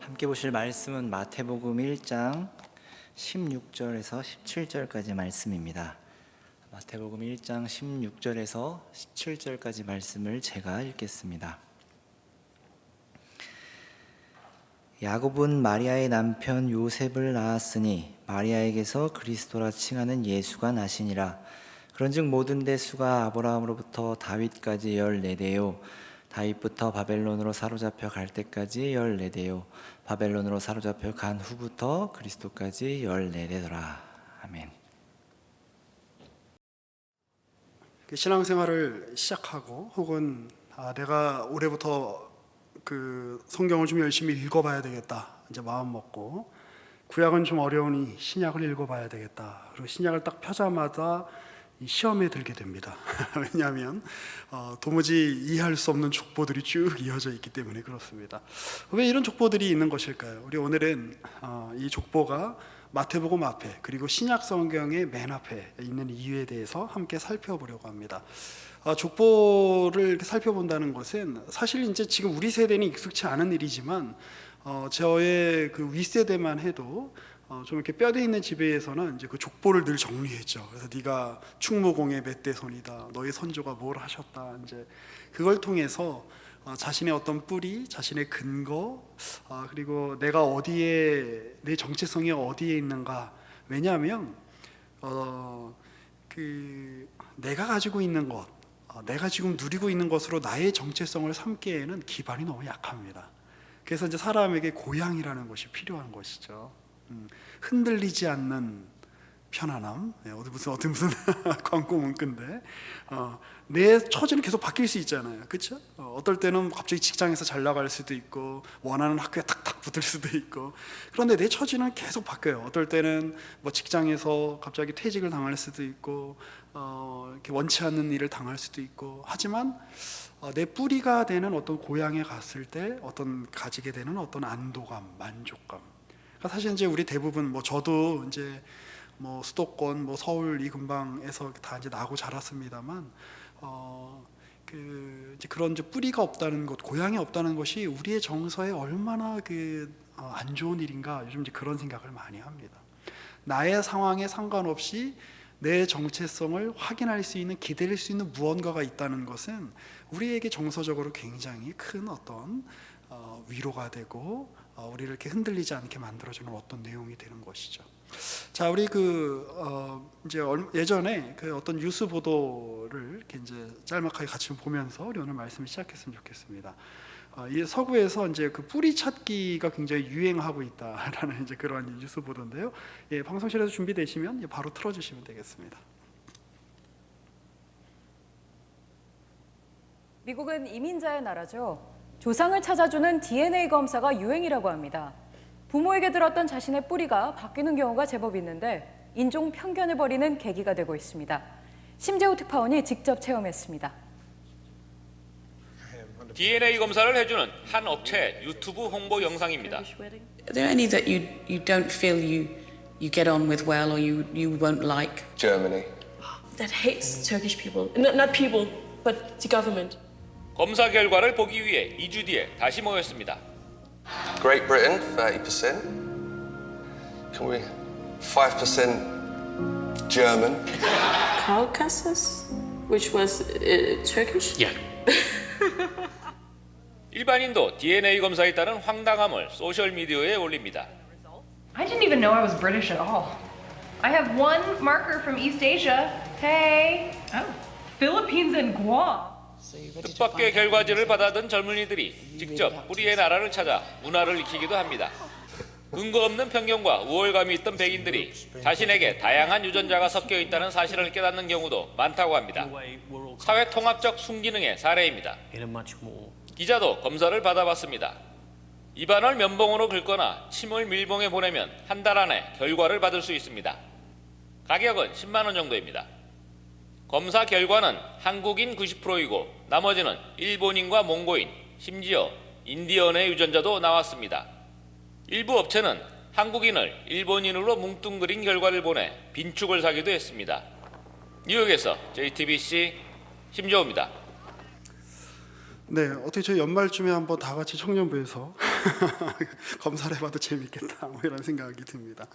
함께 보실 말씀은 마태복음 1장 16절에서 17절까지 말씀입니다. 마태복음 1장 16절에서 17절까지 말씀을 제가 읽겠습니다. 야곱은 마리아의 남편 요셉을 낳았으니 마리아에게서 그리스도라 칭하는 예수가 나시니라. 그런즉 모든 대수가 아브라함으로부터 다윗까지 14대요 다윗부터 바벨론으로 사로잡혀 갈 때까지 14대요 바벨론으로 사로잡혀 간 후부터 그리스도까지 14대더라. 아멘. 신앙생활을 시작하고 혹은 내가 올해부터 성경을 좀 열심히 읽어봐야 되겠다 이제 마음 먹고, 구약은 좀 어려우니 신약을 읽어봐야 되겠다. 그리고 신약을 딱 펴자마자 이 시험에 들게 됩니다. 왜냐하면 도무지 이해할 수 없는 족보들이 쭉 이어져 있기 때문에 그렇습니다. 왜 이런 족보들이 있는 것일까요? 우리 오늘은 이 족보가 마태복음 앞에 그리고 신약 성경의 맨 앞에 있는 이유에 대해서 함께 살펴보려고 합니다. 족보를 이렇게 살펴본다는 것은 사실 이제 지금 우리 세대는 익숙치 않은 일이지만 저의 그 윗세대만 해도 좀 이렇게 뼈대 있는 집에서는 이제 그 족보를 늘 정리했죠. 그래서 네가 충무공의 몇 대 손이다, 너의 선조가 뭘 하셨다, 이제 그걸 통해서 자신의 어떤 뿌리, 자신의 근거, 그리고 내가 어디에, 내 정체성이 어디에 있는가. 왜냐하면 내가 가지고 있는 것, 내가 지금 누리고 있는 것으로 나의 정체성을 삼기에는 기반이 너무 약합니다. 그래서 이제 사람에게 고향이라는 것이 필요한 것이죠. 흔들리지 않는 편안함. 어디 무슨 광고 문구인데 내 처지는 계속 바뀔 수 있잖아요, 그렇죠? 어떨 때는 갑자기 직장에서 잘 나갈 수도 있고 원하는 학교에 탁탁 붙을 수도 있고, 그런데 내 처지는 계속 바뀌어요. 어떨 때는 뭐 직장에서 갑자기 퇴직을 당할 수도 있고 이렇게 원치 않는 일을 당할 수도 있고, 하지만 내 뿌리가 되는 어떤 고향에 갔을 때 가지게 되는 어떤 안도감, 만족감. 그러니까 사실 이제 우리 대부분 저도 이제 수도권 서울 이 근방에서 다 이제 나고 자랐습니다만 이제 그런 이제 뿌리가 없다는 것, 고향이 없다는 것이 우리의 정서에 얼마나 안 좋은 일인가, 요즘 이제 그런 생각을 많이 합니다. 나의 상황에 상관없이 내 정체성을 확인할 수 있는, 기댈 수 있는 무언가가 있다는 것은 우리에게 정서적으로 굉장히 큰 어떤 위로가 되고 우리를 이렇게 흔들리지 않게 만들어주는 어떤 내용이 되는 것이죠. 자, 우리 이제 예전에 어떤 뉴스 보도를 이렇게 이제 짤막하게 같이 보면서 우리 오늘 말씀을 시작했으면 좋겠습니다. 이 서구에서 이제 뿌리 찾기가 굉장히 유행하고 있다라는 이제 그런 뉴스 보도인데요. 예, 방송실에서 준비되시면 바로 틀어주시면 되겠습니다. 미국은 이민자의 나라죠. 조상을 찾아주는 DNA 검사가 유행이라고 합니다. 부모에게 들었던 자신의 뿌리가 바뀌는 경우가 제법 있는데 인종 편견을 벌이는 계기가 되고 있습니다. 심재우 특파원이 직접 체험했습니다. DNA 검사를 해주는 한 업체 유튜브 홍보 영상입니다. Are there any that you don't feel you get on with well or you won't like? Germany. That hates Turkish people. Not people, but the government. 검사 결과를 보기 위해 2주 뒤에 다시 모였습니다. Great Britain, 30%. Can we 5% German? Caucasus, which was Turkish. Yeah. 일반인도 DNA 검사에 따른 황당함을 소셜 미디어에 올립니다. I didn't even know I was British at all. I have one marker from East Asia. Hey. Oh. Philippines and Guam. 뜻밖의 결과지를 받아든 젊은이들이 직접 뿌리의 나라를 찾아 문화를 익히기도 합니다. 근거 없는 편견과 우월감이 있던 백인들이 자신에게 다양한 유전자가 섞여 있다는 사실을 깨닫는 경우도 많다고 합니다. 사회 통합적 순기능의 사례입니다. 기자도 검사를 받아봤습니다. 입안을 면봉으로 긁거나 침을 밀봉해 보내면 한 달 안에 결과를 받을 수 있습니다. 가격은 10만 원 정도입니다. 검사 결과는 한국인 90%이고 나머지는 일본인과 몽고인, 심지어 인디언의 유전자도 나왔습니다. 일부 업체는 한국인을 일본인으로 뭉뚱그린 결과를 보내 빈축을 사기도 했습니다. 뉴욕에서 JTBC 심재호입니다. 네, 어떻게 저희 연말쯤에 한번 다 같이 청년부에서 검사를 해봐도 재밌겠다 뭐 이런 생각이 듭니다.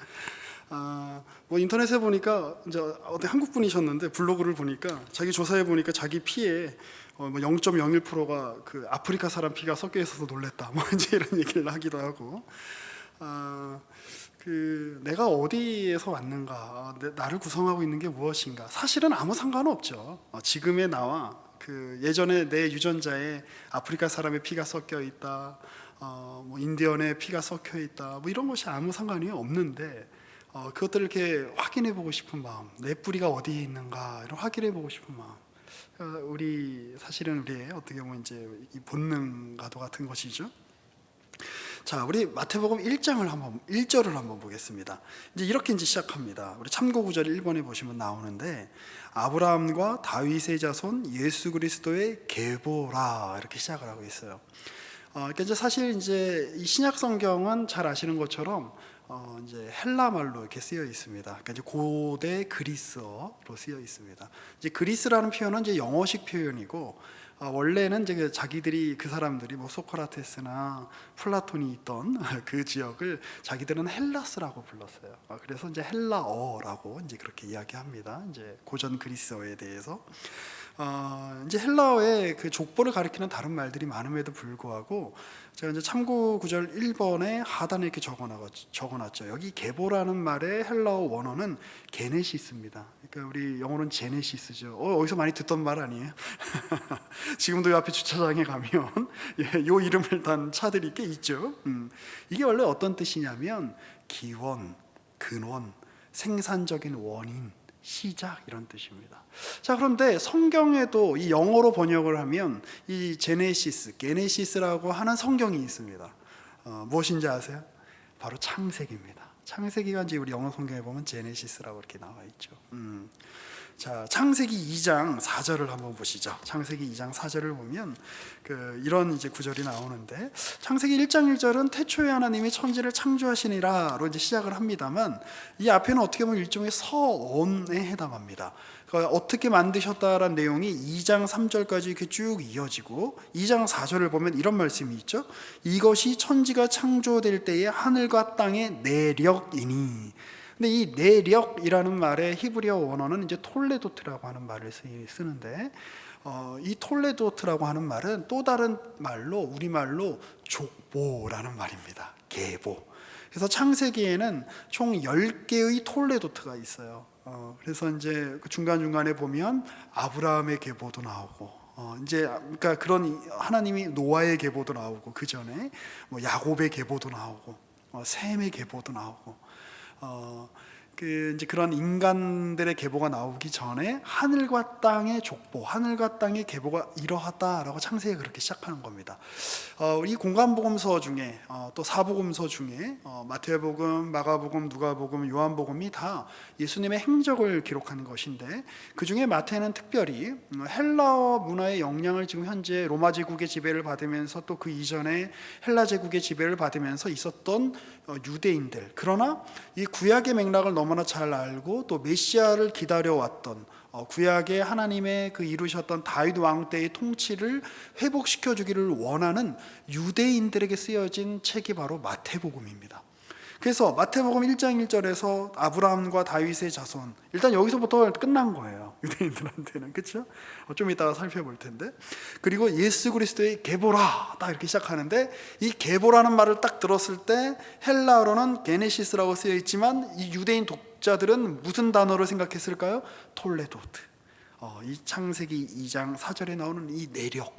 뭐 인터넷에 보니까 이제 어디 한국 분이셨는데 블로그를 보니까 자기 조사해 보니까 자기 피에 뭐 0.01%가 그 아프리카 사람 피가 섞여 있어서 놀랬다 뭐 이제 이런 얘기를 하기도 하고 그 내가 어디에서 왔는가, 나를 구성하고 있는 게 무엇인가, 사실은 아무 상관은 없죠. 지금의 나와 그 예전에 내 유전자에 아프리카 사람의 피가 섞여 있다, 뭐 인디언의 피가 섞여 있다, 뭐 이런 것이 아무 상관이 없는데 그것들을 이렇게 확인해 보고 싶은 마음, 내 뿌리가 어디에 있는가 이런 확인해 보고 싶은 마음. 우리 사실은 우리의 어떻게 보면 이제 이 본능과도 같은 것이죠. 자, 우리 마태복음 1절을 한번 보겠습니다. 이제 이렇게 이제 시작합니다. 우리 참고 구절 1번에 보시면 나오는데 아브라함과 다윗의 자손 예수 그리스도의 계보라 이렇게 시작을 하고 있어요. 그러니까 이제 사실 이제 이 신약 성경은 잘 아시는 것처럼 이제 헬라 말로 이렇게 쓰여 있습니다. 그러니까 이제 고대 그리스어로 쓰여 있습니다. 이제 그리스라는 표현은 이제 영어식 표현이고 원래는 이제 자기들이 그 사람들이 뭐 소크라테스나 플라톤이 있던 그 지역을 자기들은 헬라스라고 불렀어요. 그래서 이제 헬라어라고 이제 그렇게 이야기합니다. 이제 고전 그리스어에 대해서. 이제 헬라어의 그 족보를 가리키는 다른 말들이 많음에도 불구하고 제가 이제 참고 구절 1번에 하단에 이렇게 적어놨죠. 여기 계보라는 말의 헬라어 원어는 게네시스입니다. 그러니까 우리 영어로는 제네시스죠. 어디서 많이 듣던 말 아니에요? 지금도 이 앞에 주차장에 가면 요 이름을 단 차들이 꽤 있죠. 이게 원래 어떤 뜻이냐면 기원, 근원, 생산적인 원인, 시작 이런 뜻입니다. 자, 그런데 성경에도 이 영어로 번역을 하면 이 제네시스, 게네시스라고 하는 성경이 있습니다. 무엇인지 아세요? 바로 창세기입니다. 창세기가 이제 우리 영어 성경에 보면 제네시스라고 이렇게 나와 있죠. 자, 창세기 2장 4절을 한번 보시죠. 창세기 2장 4절을 보면 이런 이제 구절이 나오는데 창세기 1장 1절은 태초에 하나님이 천지를 창조하시니라로 이제 시작을 합니다만 이 앞에는 어떻게 보면 일종의 서론에 해당합니다. 그러니까 어떻게 만드셨다라는 내용이 2장 3절까지 이렇게 쭉 이어지고 2장 4절을 보면 이런 말씀이 있죠. 이것이 천지가 창조될 때의 하늘과 땅의 내력이니. 근데 이 내력이라는 말의 히브리어 원어는 이제 톨레도트라고 하는 말을 쓰는데 이 톨레도트라고 하는 말은 또 다른 말로 우리말로 족보라는 말입니다. 계보. 그래서 창세기에는 총 10개의 톨레도트가 있어요. 그래서 이제 중간중간에 보면 아브라함의 계보도 나오고 이제 그러니까 그런 하나님이 노아의 계보도 나오고 그 전에 뭐 야곱의 계보도 나오고 셈의 계보도 나오고 이제 그런 인간들의 계보가 나오기 전에 하늘과 땅의 족보, 하늘과 땅의 계보가 이러하다라고 창세기가 그렇게 시작하는 겁니다. 이 공관복음서 중에 또 사복음서 중에 마태복음, 마가복음, 누가복음, 요한복음이 다 예수님의 행적을 기록하는 것인데 그 중에 마태는 특별히 헬라어 문화의 영향을 지금 현재 로마 제국의 지배를 받으면서 또 그 이전에 헬라 제국의 지배를 받으면서 있었던 유대인들, 그러나 이 구약의 맥락을 너무나 잘 알고 또 메시아를 기다려왔던 구약의 하나님의 그 이루셨던 다윗 왕 때의 통치를 회복시켜 주기를 원하는 유대인들에게 쓰여진 책이 바로 마태복음입니다. 그래서 마태복음 1장 1절에서 아브라함과 다윗의 자손, 일단 여기서부터 끝난 거예요. 유대인들한테는. 그렇죠? 좀 이따가 살펴볼 텐데. 그리고 예수 그리스도의 계보라 딱 이렇게 시작하는데 이 계보라는 말을 딱 들었을 때 헬라어로는 게네시스라고 쓰여 있지만 이 유대인 독자들은 무슨 단어로 생각했을까요? 톨레도트. 이 창세기 2장 4절에 나오는 이 내력,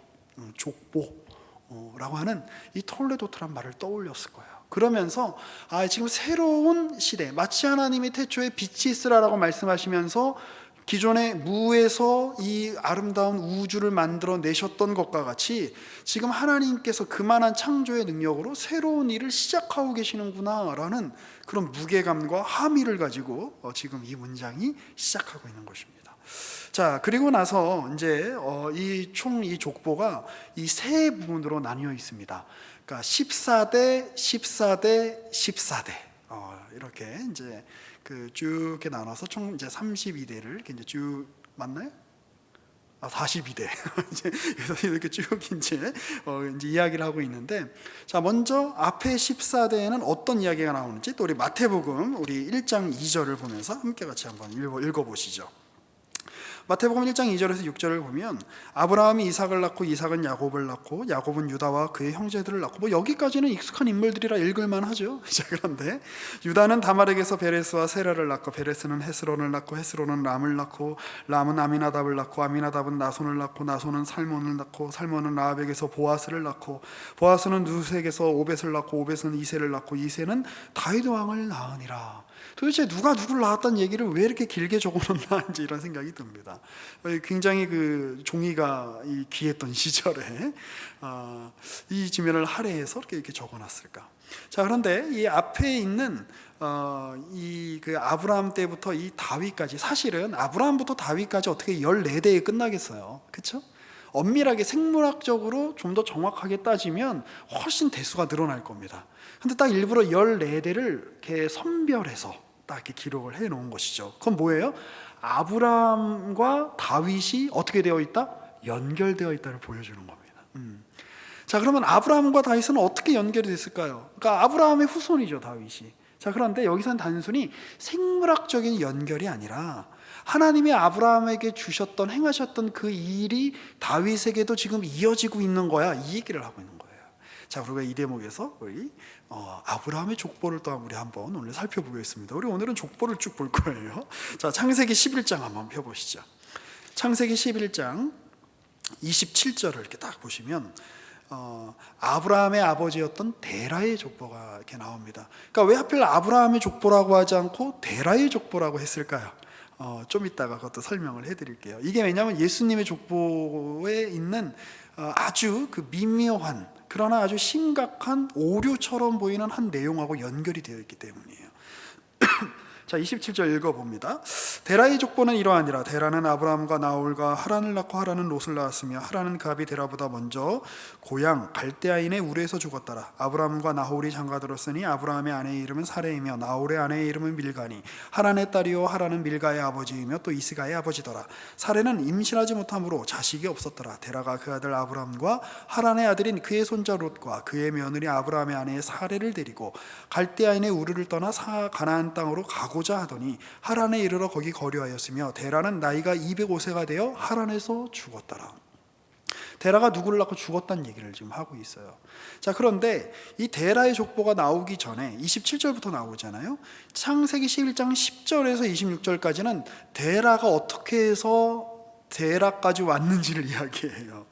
족보라고 하는 이 톨레도트란 말을 떠올렸을 거예요. 그러면서 지금 새로운 시대, 마치 하나님이 태초에 빛이 있으라라고 말씀하시면서 기존의 무에서 이 아름다운 우주를 만들어내셨던 것과 같이 지금 하나님께서 그만한 창조의 능력으로 새로운 일을 시작하고 계시는구나라는 그런 무게감과 함의를 가지고 지금 이 문장이 시작하고 있는 것입니다. 자, 그리고 나서 이제 이 족보가 이 세 부분으로 나뉘어 있습니다. 그러니까 14대, 14대, 14대 이렇게 이제 쭉 이렇게 나눠서 총 이제 32대를 이렇게 이제 쭉 맞나요? 42대. 그래서 이렇게 쭉 이제 이야기를 하고 있는데, 자, 먼저 앞에 14대에는 어떤 이야기가 나오는지 또 우리 마태복음 우리 1장 2절을 보면서 함께 같이 한번 읽어보시죠. 마태복음 1장 2절에서 6절을 보면 아브라함이 이삭을 낳고 이삭은 야곱을 낳고 야곱은 유다와 그의 형제들을 낳고, 뭐 여기까지는 익숙한 인물들이라 읽을만 하죠. 자, 그런데 유다는 다말에게서 베레스와 세라를 낳고 베레스는 헤스론을 낳고 헤스론은 람을 낳고 람은 아미나답을 낳고 아미나답은 나손을 낳고 나손은 살몬을 낳고 살몬은 라합에게서 보아스를 낳고 보아스는 누색에서 오벳을 낳고 오벳은 이새를 낳고 이새는 다윗 왕을 낳으니라. 도대체 누가 누구를 낳았다는 얘기를 왜 이렇게 길게 적어놓나 이제 이런 생각이 듭니다. 굉장히 그 종이가 귀했던 시절에 이 지면을 할애해서 이렇게 적어놨을까. 자, 그런데 이 앞에 있는 이 그 아브라함 때부터 이 다윗까지, 사실은 아브라함부터 다윗까지 어떻게 14대에 끝나겠어요, 그렇죠? 엄밀하게 생물학적으로 좀 더 정확하게 따지면 훨씬 대수가 늘어날 겁니다. 근데 딱 일부러 14대를 이렇게 선별해서 딱 이렇게 기록을 해 놓은 것이죠. 그건 뭐예요? 아브라함과 다윗이 어떻게 되어 있다? 연결되어 있다를 보여주는 겁니다. 자, 그러면 아브라함과 다윗은 어떻게 연결이 됐을까요? 그러니까 아브라함의 후손이죠, 다윗이. 자, 그런데 여기서는 단순히 생물학적인 연결이 아니라 하나님이 아브라함에게 주셨던, 행하셨던 그 일이 다윗에게도 지금 이어지고 있는 거야, 이 얘기를 하고 있는 거예요. 자, 그리고 이 대목에서 우리 아브라함의 족보를 또 우리 한번 오늘 살펴보겠습니다. 우리 오늘은 족보를 쭉 볼 거예요. 자, 창세기 11장 한번 펴보시죠. 창세기 11장 27절을 이렇게 딱 보시면 아브라함의 아버지였던 데라의 족보가 이렇게 나옵니다. 그러니까 왜 하필 아브라함의 족보라고 하지 않고 데라의 족보라고 했을까요? 좀 이따가 그것도 설명을 해드릴게요. 이게 왜냐하면 예수님의 족보에 있는 아주 그 미묘한, 그러나 아주 심각한 오류처럼 보이는 한 내용하고 연결이 되어 있기 때문이에요. 자, 27절 읽어봅니다. 데라의 족보는 이러하니라. 데라는 아브라함과 나홀과 하란을 낳고 하란은 롯을 낳았으며 하란은 갑이 데라보다 먼저 고향 갈대아인의 우르에서 죽었더라. 아브라함과 나홀이 장가들었으니 아브라함의 아내의 이름은 사레이며 나홀의 아내의 이름은 밀가니 하란의 딸이요 하란은 밀가의 아버지이며 또 이스가의 아버지더라. 사레는 임신하지 못함으로 자식이 없었더라. 데라가 그 아들 아브라함과 하란의 아들인 그의 손자 롯과 그의 며느리 아브라함의 아내의 사레를 데리고 갈대아인의 우르를 떠나 가나안 땅으로 가고자 하더니 하란에 이르러 거기 거류하였으며 데라는 나이가 205세가 되어 하란에서 죽었더라. 데라가 누구를 낳고 죽었다는 얘기를 지금 하고 있어요. 자, 그런데 이 데라의 족보가 나오기 전에 27절부터 나오잖아요. 창세기 11장 10절에서 26절까지는 데라가 어떻게 해서 데라까지 왔는지를 이야기해요.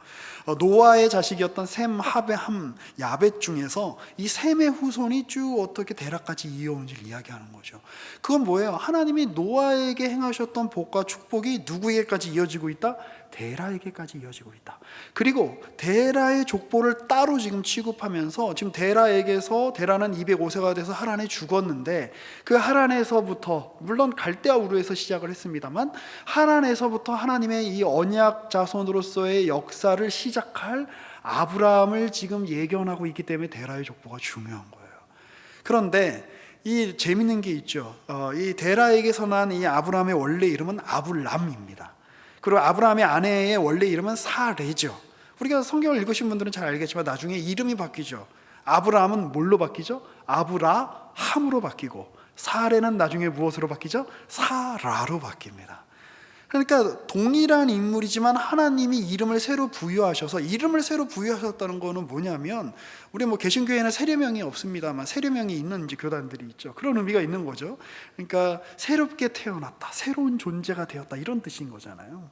노아의 자식이었던 셈, 하베, 함, 야벳 중에서 이 셈의 후손이 쭉 어떻게 데라까지 이어온지를 이야기하는 거죠. 그건 뭐예요? 하나님이 노아에게 행하셨던 복과 축복이 누구에게까지 이어지고 있다? 데라에게까지 이어지고 있다. 그리고 데라의 족보를 따로 지금 취급하면서 지금 데라에게서 데라는 205세가 돼서 하란에 죽었는데 그 하란에서부터, 물론 갈대아 우르에서 시작을 했습니다만 하란에서부터 하나님의 이 언약 자손으로서의 역사를 시작할 아브라함을 지금 예견하고 있기 때문에 데라의 족보가 중요한 거예요. 그런데 이 재밌는 게 있죠. 이 데라에게서 난 이 아브라함의 원래 이름은 아불람입니다. 그리고 아브라함의 아내의 원래 이름은 사레죠. 우리가 성경을 읽으신 분들은 잘 알겠지만 나중에 이름이 바뀌죠. 아브라함은 뭘로 바뀌죠? 아브라함으로 바뀌고 사레는 나중에 무엇으로 바뀌죠? 사라로 바뀝니다. 그러니까 동일한 인물이지만 하나님이 이름을 새로 부여하셔서, 이름을 새로 부여하셨다는 거는 뭐냐면, 우리 뭐 개신교회는 세례명이 없습니다만 세례명이 있는 이제 교단들이 있죠. 그런 의미가 있는 거죠. 그러니까 새롭게 태어났다, 새로운 존재가 되었다, 이런 뜻인 거잖아요.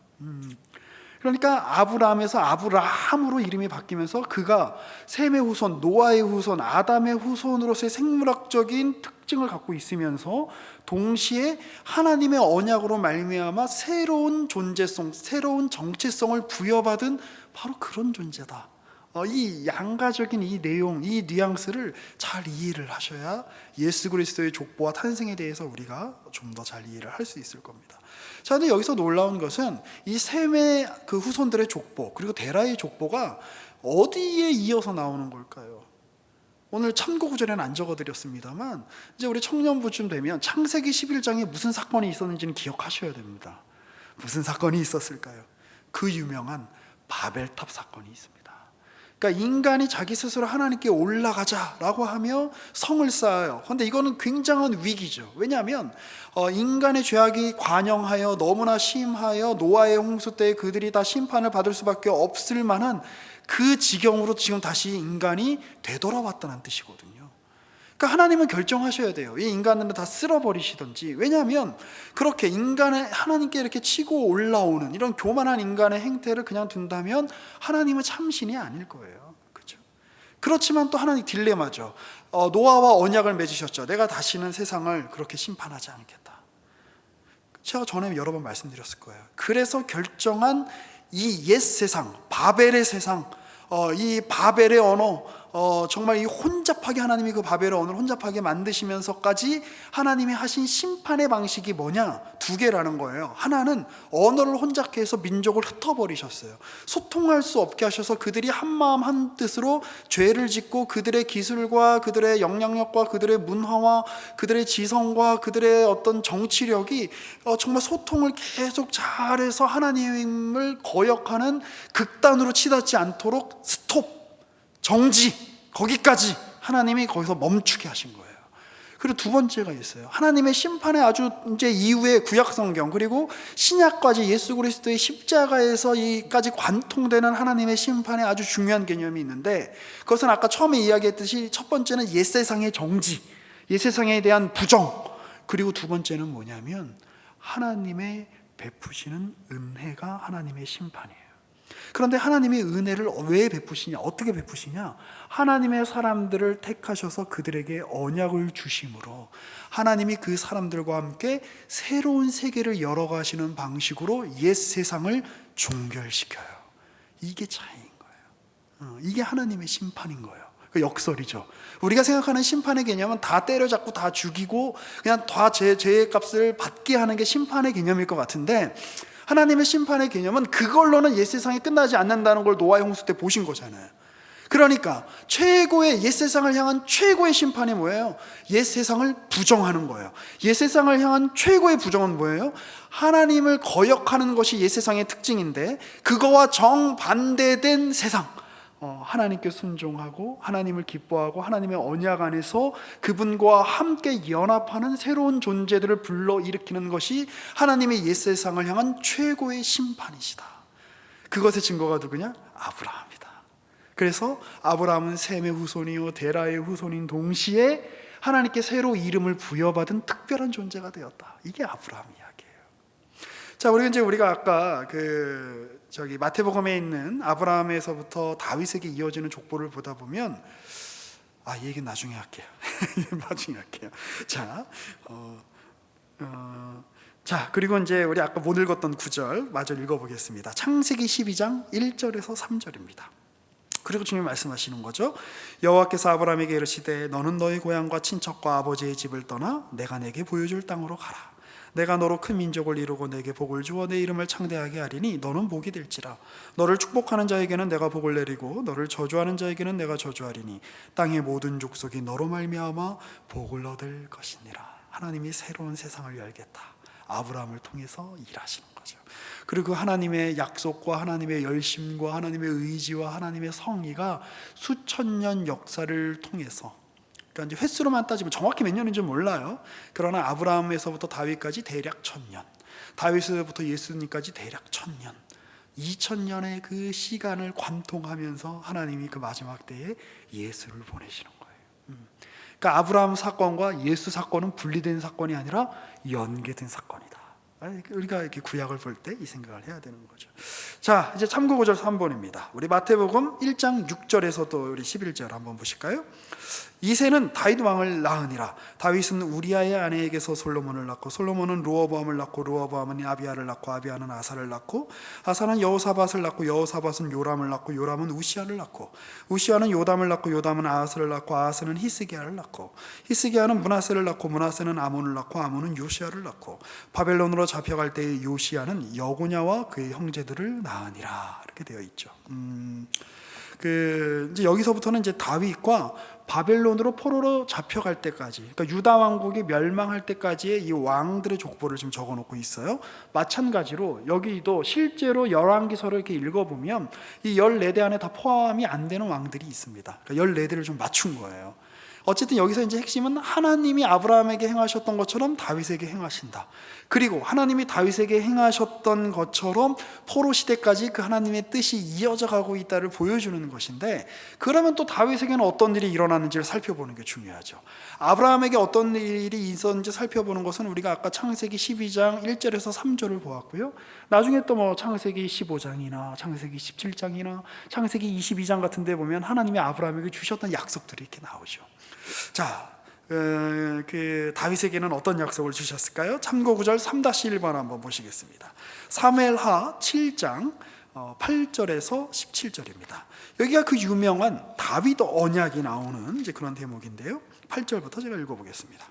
그러니까 아브라함에서 아브라함으로 이름이 바뀌면서 그가 셈의 후손, 노아의 후손, 아담의 후손으로서의 생물학적인 특징을 갖고 있으면서 동시에 하나님의 언약으로 말미암아 새로운 존재성, 새로운 정체성을 부여받은 바로 그런 존재다. 이 양가적인 이 내용, 이 뉘앙스를 잘 이해를 하셔야 예수 그리스도의 족보와 탄생에 대해서 우리가 좀 더 잘 이해를 할 수 있을 겁니다. 자, 근데 여기서 놀라운 것은 이 셈의 그 후손들의 족보, 그리고 데라의 족보가 어디에 이어서 나오는 걸까요? 오늘 참고 구절에는 안 적어드렸습니다만 이제 우리 청년부쯤 되면 창세기 11장에 무슨 사건이 있었는지는 기억하셔야 됩니다. 무슨 사건이 있었을까요? 그 유명한 바벨탑 사건이 있습니다. 그러니까 인간이 자기 스스로 하나님께 올라가자라고 하며 성을 쌓아요. 그런데 이거는 굉장한 위기죠. 왜냐하면 인간의 죄악이 관영하여 너무나 심하여 노아의 홍수 때 그들이 다 심판을 받을 수밖에 없을 만한 그 지경으로 지금 다시 인간이 되돌아왔다는 뜻이거든요. 그러니까 하나님은 결정하셔야 돼요. 이 인간들은 다 쓸어버리시든지. 왜냐하면 그렇게 인간의 하나님께 이렇게 치고 올라오는 이런 교만한 인간의 행태를 그냥 둔다면 하나님은 참신이 아닐 거예요. 그렇죠? 그렇지만 또 하나님 딜레마죠. 노아와 언약을 맺으셨죠. 내가 다시는 세상을 그렇게 심판하지 않겠다. 제가 전에 여러 번 말씀드렸을 거예요. 그래서 결정한 이 옛 세상, 바벨의 세상, 이 바벨의 언어, 정말 이 혼잡하게 하나님이 그 바벨의 언어를 혼잡하게 만드시면서까지 하나님이 하신 심판의 방식이 뭐냐? 두 개라는 거예요. 하나는 언어를 혼잡케 해서 민족을 흩어버리셨어요. 소통할 수 없게 하셔서 그들이 한마음 한뜻으로 죄를 짓고 그들의 기술과 그들의 영향력과 그들의 문화와 그들의 지성과 그들의 어떤 정치력이 정말 소통을 계속 잘해서 하나님을 거역하는 극단으로 치닫지 않도록 스톱, 정지, 거기까지 하나님이 거기서 멈추게 하신 거예요. 그리고 두 번째가 있어요. 하나님의 심판의 아주 이제 이후에 구약 성경 그리고 신약까지 예수 그리스도의 십자가에서 이까지 관통되는 하나님의 심판의 아주 중요한 개념이 있는데, 그것은 아까 처음에 이야기했듯이 첫 번째는 옛 세상의 정지, 옛 세상에 대한 부정, 그리고 두 번째는 뭐냐면 하나님의 베푸시는 은혜가 하나님의 심판이에요. 그런데 하나님이 은혜를 왜 베푸시냐? 어떻게 베푸시냐? 하나님의 사람들을 택하셔서 그들에게 언약을 주심으로 하나님이 그 사람들과 함께 새로운 세계를 열어가시는 방식으로 옛 세상을 종결시켜요. 이게 차이인 거예요. 이게 하나님의 심판인 거예요. 그 역설이죠. 우리가 생각하는 심판의 개념은 다 때려잡고 다 죽이고 그냥 다 죄의 값을 받게 하는 게 심판의 개념일 것 같은데, 하나님의 심판의 개념은 그걸로는 옛 세상이 끝나지 않는다는 걸 노아의 홍수 때 보신 거잖아요. 그러니까 최고의 옛 세상을 향한 최고의 심판이 뭐예요? 옛 세상을 부정하는 거예요. 옛 세상을 향한 최고의 부정은 뭐예요? 하나님을 거역하는 것이 옛 세상의 특징인데, 그거와 정반대된 세상, 하나님께 순종하고 하나님을 기뻐하고 하나님의 언약 안에서 그분과 함께 연합하는 새로운 존재들을 불러일으키는 것이 하나님의 옛 세상을 향한 최고의 심판이시다. 그것의 증거가 누구냐? 아브라함이다. 그래서 아브라함은 셈의 후손이요 데라의 후손인 동시에 하나님께 새로 이름을 부여받은 특별한 존재가 되었다. 이게 아브라함 이야기예요. 자, 우리가 아까 마태복음에 있는 아브라함에서부터 다윗에게 이어지는 족보를 보다 보면, 이 얘기는 나중에 할게요. 나중에 할게요. 자, 그리고 이제 우리 아까 못 읽었던 구절 마저 읽어보겠습니다. 창세기 12장 1절에서 3절입니다. 그리고 주님이 말씀하시는 거죠. 여호와께서 아브라함에게 이르시되 너는 너희 고향과 친척과 아버지의 집을 떠나 내가 내게 보여줄 땅으로 가라. 내가 너로 큰 민족을 이루고 내게 복을 주어 내 이름을 창대하게 하리니 너는 복이 될지라. 너를 축복하는 자에게는 내가 복을 내리고 너를 저주하는 자에게는 내가 저주하리니 땅의 모든 족속이 너로 말미암아 복을 얻을 것이니라. 하나님이 새로운 세상을 열겠다. 아브라함을 통해서 일하시는 거죠. 그리고 하나님의 약속과 하나님의 열심과 하나님의 의지와 하나님의 성의가 수천 년 역사를 통해서, 그러니까 이제 횟수로만 따지면 정확히 몇 년인지 몰라요. 그러나 아브라함에서부터 다윗까지 대략 1000년, 다윗에서부터 예수님까지 대략 1000년, 2000년의 그 시간을 관통하면서 하나님이 그 마지막 때에 예수를 보내시는 거예요. 그러니까 아브라함 사건과 예수 사건은 분리된 사건이 아니라 연계된 사건이다. 우리가 이렇게 구약을 볼 때 이 생각을 해야 되는 거죠. 자, 이제 참고 구절 3번입니다. 우리 마태복음 1장 6절에서도 우리 11절 한번 보실까요? 이새는 다윗 왕을 낳으니라. 다윗은 우리아의 아내에게서 솔로몬을 낳고 솔로몬은 르호보암을 낳고 르호보암은 아비야를 낳고 아비야는 아사를 낳고 아사는 여호사밧을 낳고 여호사밧은 요람을 낳고 요람은 우시아를 낳고 우시아는 요담을 낳고 요담은 아하스를 낳고 아하스는 히스기야를 낳고 히스기야는 므낫세를 낳고 므낫세는 아몬을 낳고 아몬은 요시아를 낳고 바벨론으로 잡혀갈 때의 요시아는 여고냐와 그의 형제들을 낳으니라. 이렇게 되어 있죠. 이제 여기서부터는 이제 다윗과 바벨론으로 포로로 잡혀갈 때까지, 그러니까 유다 왕국이 멸망할 때까지의 이 왕들의 족보를 지금 적어놓고 있어요. 마찬가지로 여기도 실제로 열왕기서를 이렇게 읽어보면 이 14대 안에 다 포함이 안 되는 왕들이 있습니다. 그러니까 14대를 좀 맞춘 거예요. 어쨌든 여기서 이제 핵심은 하나님이 아브라함에게 행하셨던 것처럼 다윗에게 행하신다. 그리고 하나님이 다윗에게 행하셨던 것처럼 포로 시대까지 그 하나님의 뜻이 이어져 가고 있다를 보여주는 것인데, 그러면 또 다윗에게는 어떤 일이 일어나는지를 살펴보는 게 중요하죠. 아브라함에게 어떤 일이 있었는지 살펴보는 것은 우리가 아까 창세기 12장 1절에서 3절을 보았고요. 나중에 또 뭐 창세기 15장이나 창세기 17장이나 창세기 22장 같은 데 보면 하나님이 아브라함에게 주셨던 약속들이 이렇게 나오죠. 자, 그 다윗에게는 어떤 약속을 주셨을까요? 참고 구절 3-1번 한번 보시겠습니다. 사무엘하 7장 8절에서 17절입니다. 여기가 그 유명한 다윗 언약이 나오는 이제 그런 대목인데요. 8절부터 제가 읽어보겠습니다.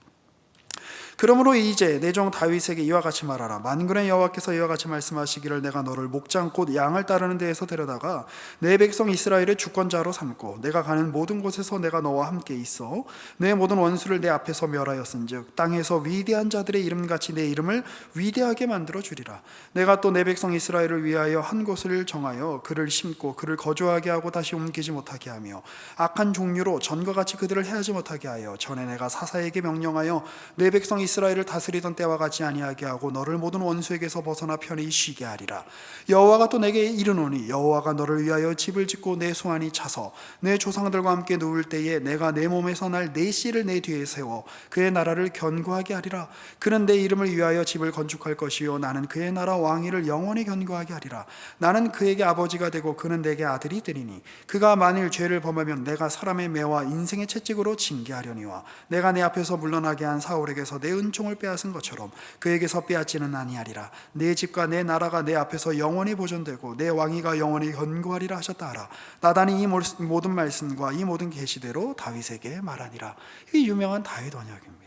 그러므로 이제 내 종 다윗에게 이와 같이 말하라. 만군의 여호와께서 이와 같이 말씀하시기를 내가 너를 목장 곧 양을 따르는 데에서 데려다가 내 백성 이스라엘의 주권자로 삼고 내가 가는 모든 곳에서 내가 너와 함께 있어 내 모든 원수를 내 앞에서 멸하였은즉 땅에서 위대한 자들의 이름같이 내 이름을 위대하게 만들어 주리라. 내가 또 내 백성 이스라엘을 위하여 한 곳을 정하여 그를 심고 그를 거주하게 하고 다시 옮기지 못하게 하며 악한 종류로 전과 같이 그들을 해하지 못하게 하여 전에 내가 사사에게 명령하여 내 백성 이스라엘을 다스리던 때와 같이 아니하게 하고 너를 모든 원수에게서 벗어나 편히 쉬게 하리라. 여호와가 또 내게 이르노니 여호와가 너를 위하여 집을 짓고 내 수완이 차서 내 조상들과 함께 누울 때에 내가 내 몸에서 날 내 씨를 내 뒤에 세워 그의 나라를 견고하게 하리라. 그는 내 이름을 위하여 집을 건축할 것이요 나는 그의 나라 왕위를 영원히 견고하게 하리라. 나는 그에게 아버지가 되고 그는 내게 아들이 되리니 그가 만일 죄를 범하면 내가 사람의 매와 인생의 채찍으로 징계하려니와 내가 내 앞에서 물러나게 한 사울에게서 내 은총을 빼앗은 것처럼 그에게서 빼앗지는 아니하리라. 내 집과 내 나라가 내 앞에서 영원히 보존되고 내 왕위가 영원히 견고하리라 하셨다 하라. 나단이 이 모든 말씀과 이 모든 계시대로 다윗에게 말하니라. 이게 유명한 다윗 언약입니다.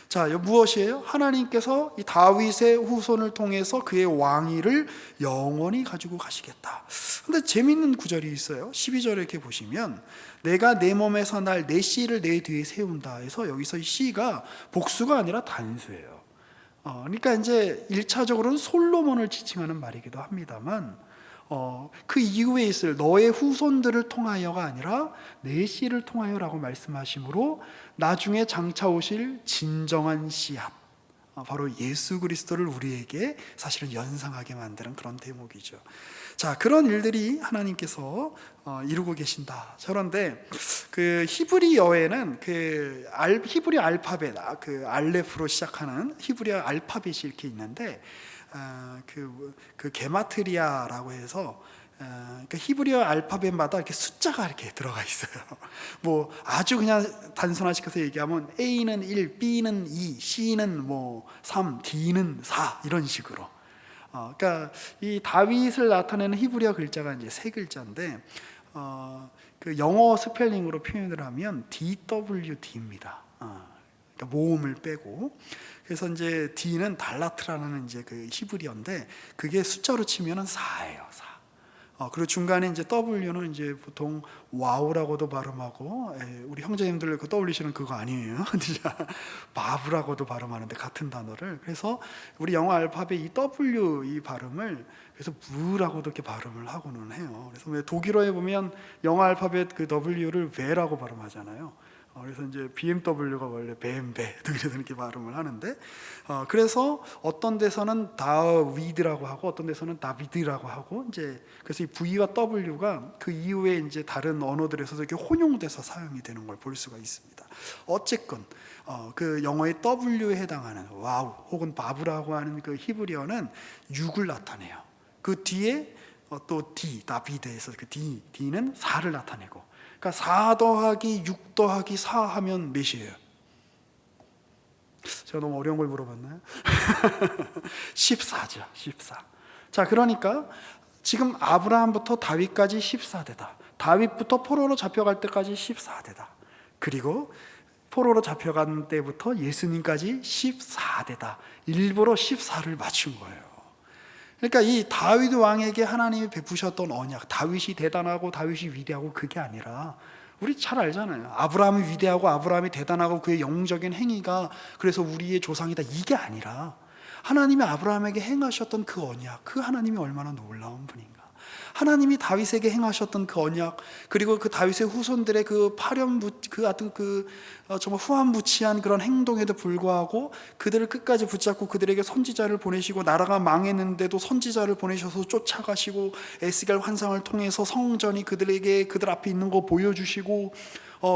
자, 무엇이에요? 하나님께서 이 다윗의 후손을 통해서 그의 왕위를 영원히 가지고 가시겠다. 근데 재밌는 구절이 있어요. 12절에 이렇게 보시면 내가 내 몸에서 날 내 씨를 내 뒤에 세운다 해서 여기서 이 씨가 복수가 아니라 단수예요. 그러니까 이제 1차적으로는 솔로몬을 지칭하는 말이기도 합니다만 그 이후에 있을 너의 후손들을 통하여가 아니라 내 씨를 통하여라고 말씀하시므로 나중에 장차 오실 진정한 씨앗, 바로 예수 그리스도를 우리에게 사실은 연상하게 만드는 그런 대목이죠. 자, 그런 일들이 하나님께서 이루고 계신다. 그런데 그 히브리어에는 그 히브리 알파벳, 그 알레프로 시작하는 히브리 알파벳이 이렇게 있는데 그 게마트리아라고 해서 그러니까 히브리어 알파벳마다 이렇게 숫자가 이렇게 들어가 있어요. 뭐 아주 그냥 단순화시켜서 얘기하면 A는 1, B는 2, C는 뭐 3, D는 4 이런 식으로. 그러니까 이 다윗을 나타내는 히브리어 글자가 이제 세 글자인데 그 영어 스펠링으로 표현을 하면 DWD입니다. 그러니까 모음을 빼고. 그래서 이제 D는 달라트라는 이제 그 히브리어인데 그게 숫자로 치면은 4예요. 4. 그리고 중간에 이제 W는 이제 보통 와우라고도 발음하고, 우리 형제님들 그 떠올리시는 그거 아니에요. 바브라고도 발음하는데 같은 단어를. 그래서 우리 영어 알파벳 이 W 이 발음을 그래서 무라고도 이렇게 발음을 하고는 해요. 그래서 왜 독일어에 보면 영어 알파벳 그 W를 베라고 발음하잖아요. 그래서 이제 BMW가 원래 뱀배 그래서 이렇게 발음을 하는데, 그래서 어떤 데서는 다위드라고 하고 어떤 데서는 다비드라고 하고 이제 그래서 이 V와 W가 그 이후에 이제 다른 언어들에서도 이렇게 혼용돼서 사용이 되는 걸 볼 수가 있습니다. 어쨌건 그 영어의 W에 해당하는 와우 혹은 바브라고 하는 그 히브리어는 6을 나타내요. 그 뒤에 또 D, 다비드에서 그 D는 4를 나타내고. 그러니까 4 더하기 6 더하기 4 하면 몇이에요? 제가 너무 어려운 걸 물어봤나요? 14죠. 14. 자, 그러니까 지금 아브라함부터 다윗까지 14대다. 다윗부터 포로로 잡혀갈 때까지 14대다. 그리고 포로로 잡혀간 때부터 예수님까지 14대다. 일부러 14를 맞춘 거예요. 그러니까 이 다윗 왕에게 하나님이 베푸셨던 언약, 다윗이 대단하고 다윗이 위대하고 그게 아니라 우리 잘 알잖아요. 아브라함이 위대하고 아브라함이 대단하고 그의 영웅적인 행위가 그래서 우리의 조상이다, 이게 아니라 하나님이 아브라함에게 행하셨던 그 언약, 그 하나님이 얼마나 놀라운 분인가. 하나님이 다윗에게 행하셨던 그 언약, 그리고 그 다윗의 후손들의 그 정말 후한무치한 그런 행동에도 불구하고 그들을 끝까지 붙잡고 그들에게 선지자를 보내시고, 나라가 망했는데도 선지자를 보내셔서 쫓아가시고, 에스겔 환상을 통해서 성전이 그들 앞에 있는 거 보여주시고,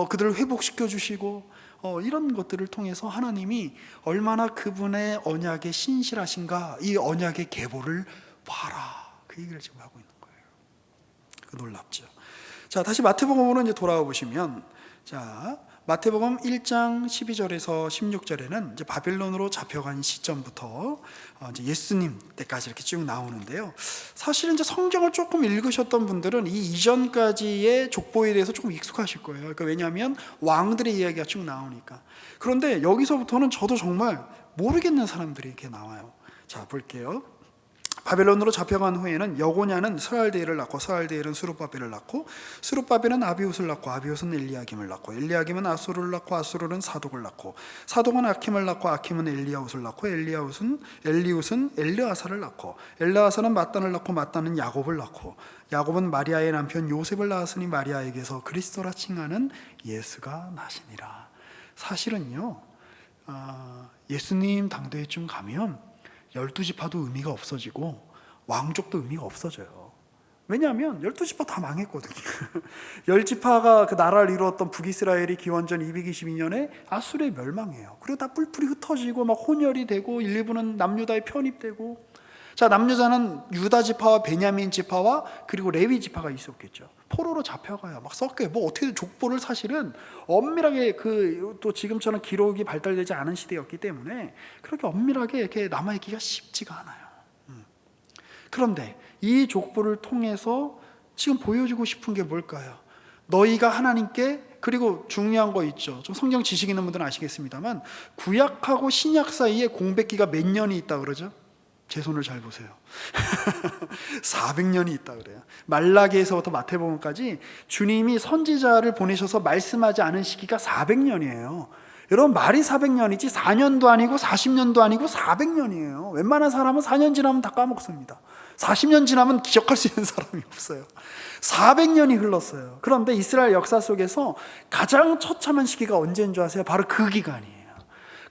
그들을 회복시켜 주시고, 이런 것들을 통해서 하나님이 얼마나 그분의 언약에 신실하신가, 이 언약의 계보를 봐라, 그 얘기를 지금 하고 있는 거예요. 놀랍죠. 자, 다시 마태복음으로 이제 돌아와 보시면, 자, 마태복음 1장 12절에서 16절에는 이제 바벨론으로 잡혀간 시점부터 이제 예수님 때까지 이렇게 쭉 나오는데요. 사실은 이제 성경을 조금 읽으셨던 분들은 이 이전까지의 족보에 대해서 조금 익숙하실 거예요. 그러니까 왜냐하면 왕들의 이야기가 쭉 나오니까. 그런데 여기서부터는 저도 정말 모르겠는 사람들이 이렇게 나와요. 자, 볼게요. 바벨론으로 잡혀간 후에는 여고냐는 스알데엘을 낳고, 스알데엘은 수룹바벨을 낳고, 수룹바벨은 아비웃을 낳고, 아비웃은 엘리야김을 낳고, 엘리야김은 아수르를 낳고, 아수르는 사독을 낳고, 사독은 아킴을 낳고, 아킴은 엘리야웃을 낳고, 엘리웃은 엘르아사를 낳고, 엘르아사는 마단을 낳고, 마단은 야곱을 낳고, 야곱은 마리아의 남편 요셉을 낳았으니 마리아에게서 그리스도라 칭하는 예수가 나시니라. 사실은요, 예수님 당대에쯤 가면 12지파도 의미가 없어지고 왕족도 의미가 없어져요. 왜냐하면 12지파 다 망했거든요. 10지파가 그 나라를 이루었던 북이스라엘이 기원전 222년에 아수르에 멸망해요. 그리고 다 뿔뿔이 흩어지고 막 혼혈이 되고, 일부는 남유다에 편입되고. 자, 남유다는 유다 지파와 베냐민 지파와 그리고 레위 지파가 있었겠죠. 포로로 잡혀가요. 막 섞여요. 뭐 어떻게든 족보를 사실은 엄밀하게 또 지금처럼 기록이 발달되지 않은 시대였기 때문에 그렇게 엄밀하게 이렇게 남아있기가 쉽지가 않아요. 그런데 이 족보를 통해서 지금 보여주고 싶은 게 뭘까요? 너희가 하나님께, 그리고 중요한 거 있죠. 좀 성경 지식 있는 분들은 아시겠습니다만, 구약하고 신약 사이에 공백기가 몇 년이 있다 그러죠? 제 손을 잘 보세요. 400년이 있다 그래요. 말라기에서부터 마태복음까지 주님이 선지자를 보내셔서 말씀하지 않은 시기가 400년이에요. 여러분, 말이 400년이지 4년도 아니고 40년도 아니고 400년이에요. 웬만한 사람은 4년 지나면 다 까먹습니다. 40년 지나면 기억할 수 있는 사람이 없어요. 400년이 흘렀어요. 그런데 이스라엘 역사 속에서 가장 처참한 시기가 언제인 줄 아세요? 바로 그 기간이에요.